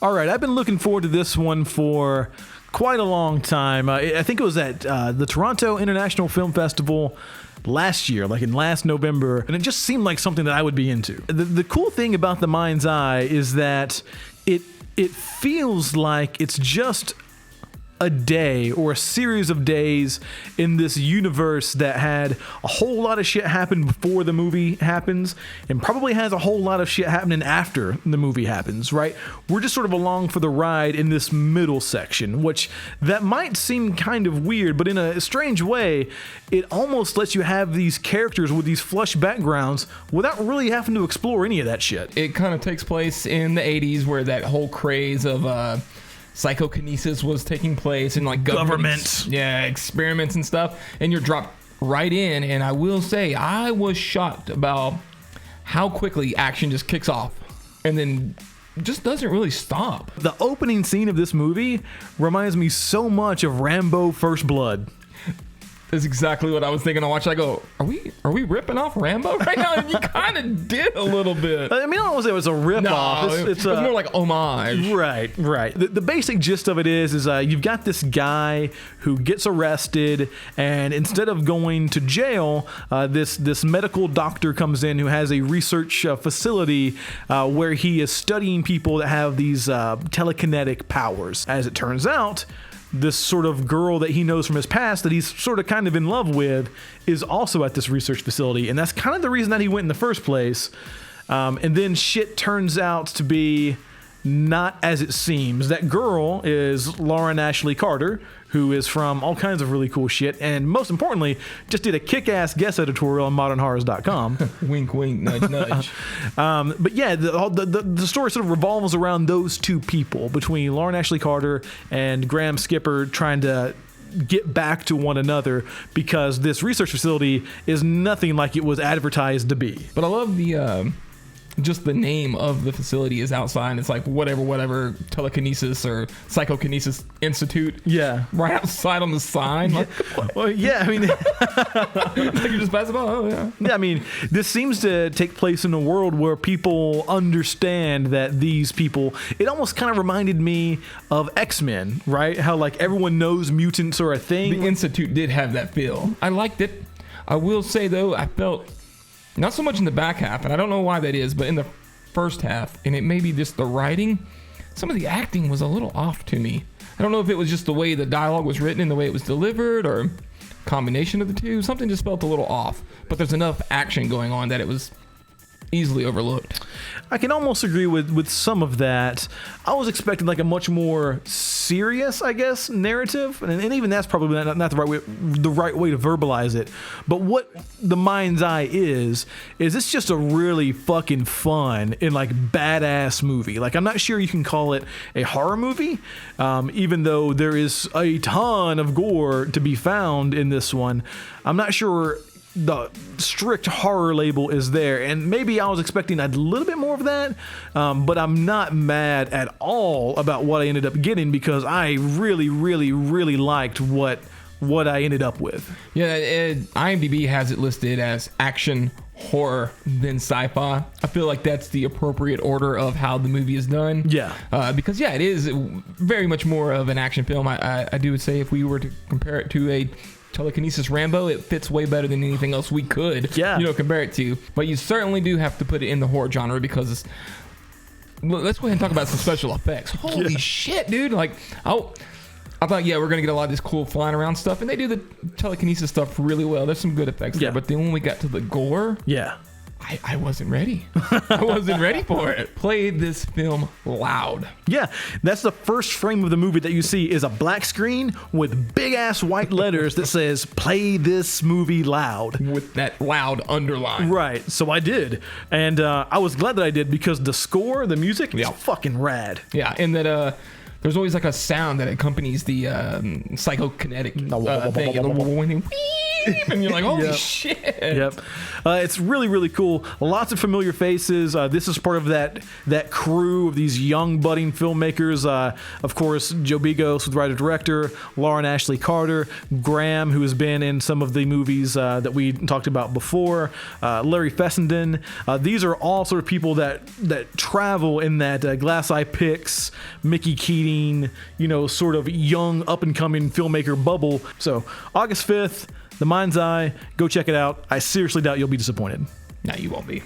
All right, I've been looking forward to this one for quite a long time. I think it was at the Toronto International Film Festival last year, like in last November, and it just seemed like something that I would be into. The cool thing about The Mind's Eye is that it feels like it's just a day or a series of days in this universe that had a whole lot of shit happen before the movie happens and probably has a whole lot of shit happening after the movie happens, right? We're just sort of along for the ride in this middle section, which that might seem kind of weird, but in a strange way, it almost lets you have these characters with these flush backgrounds without really having to explore any of that shit. It kind of takes place in the 80s where that whole craze of psychokinesis was taking place and like government experiments and stuff, and you're dropped right in. And I will say I was shocked about how quickly action just kicks off and then just doesn't really stop. The opening scene of this movie reminds me so much of Rambo First Blood. That's exactly what I was thinking. I watched. I go, are we ripping off Rambo right now? And you kind of did a little bit. I mean, I don't want to say it was a rip-off. It's more like homage. Right. The basic gist of it is you've got this guy who gets arrested, and instead of going to jail, this medical doctor comes in who has a research facility where he is studying people that have these telekinetic powers. As it turns out, this sort of girl that he knows from his past that he's sort of kind of in love with is also at this research facility. And that's kind of the reason that he went in the first place. And then shit turns out to be not as it seems. That girl is Lauren Ashley Carter, who is from all kinds of really cool shit, and most importantly, just did a kick-ass guest editorial on modernhorrors.com. Wink, wink, nudge, nudge. But yeah, the story sort of revolves around those two people, between Lauren Ashley Carter and Graham Skipper, trying to get back to one another because this research facility is nothing like it was advertised to be. But I love the just the name of the facility is outside. It's like whatever telekinesis or psychokinesis institute. Yeah, right outside on the sign. Like, well, yeah, I mean, like you just pass by. Oh yeah. Yeah, I mean, this seems to take place in a world where people understand that these people. It almost kind of reminded me of X-Men, right? How like everyone knows mutants are a thing. The institute did have that feel. I liked it. I will say though, I felt. Not so much in the back half, and I don't know why that is, but in the first half, and it may be just the writing, some of the acting was a little off to me. I don't know if it was just the way the dialogue was written and the way it was delivered, or combination of the two. Something just felt a little off, but there's enough action going on that it was easily overlooked. I can almost agree with some of that. I was expecting like a much more serious, I guess, narrative, and even that's probably not the right way to verbalize it. But what The Mind's Eye is it's just a really fucking fun and like badass movie. Like I'm not sure you can call it a horror movie, even though there is a ton of gore to be found in this one. I'm not sure the strict horror label is there, and maybe I was expecting a little bit more of that, but I'm not mad at all about what I ended up getting because I really liked what I ended up with. Yeah, IMDb has it listed as action, horror, then sci-fi. I feel like that's the appropriate order of how the movie is done. Yeah. Because it is very much more of an action film. I do say if we were to compare it to a telekinesis Rambo, it fits way better than anything else we could compare it to. But you certainly do have to put it in the horror genre because let's go ahead and talk about some special effects. Holy shit, dude. Like, I thought, we're going to get a lot of this cool flying around stuff, and they do the telekinesis stuff really well. There's some good effects there, but then when we got to the gore, I wasn't ready. I wasn't ready for it. Play this film loud. Yeah, that's the first frame of the movie that you see is a black screen with big ass white letters that says "Play this movie loud" with that loud underline. Right. So I did, and I was glad that I did because the score, the music, is fucking rad. Yeah, and that there's always like a sound that accompanies the psychokinetic thing. and you're like, holy shit. Yep. It's really, really cool. Lots of familiar faces. This is part of that crew of these young budding filmmakers. Of course, Joe Bigos with writer-director, Lauren Ashley Carter, Graham, who has been in some of the movies that we talked about before, Larry Fessenden. These are all sort of people that travel in that Glass Eye Pix, Mickey Keating, sort of young up-and-coming filmmaker bubble. So August 5th, The Mind's Eye, go check it out. I seriously doubt you'll be disappointed. No, you won't be.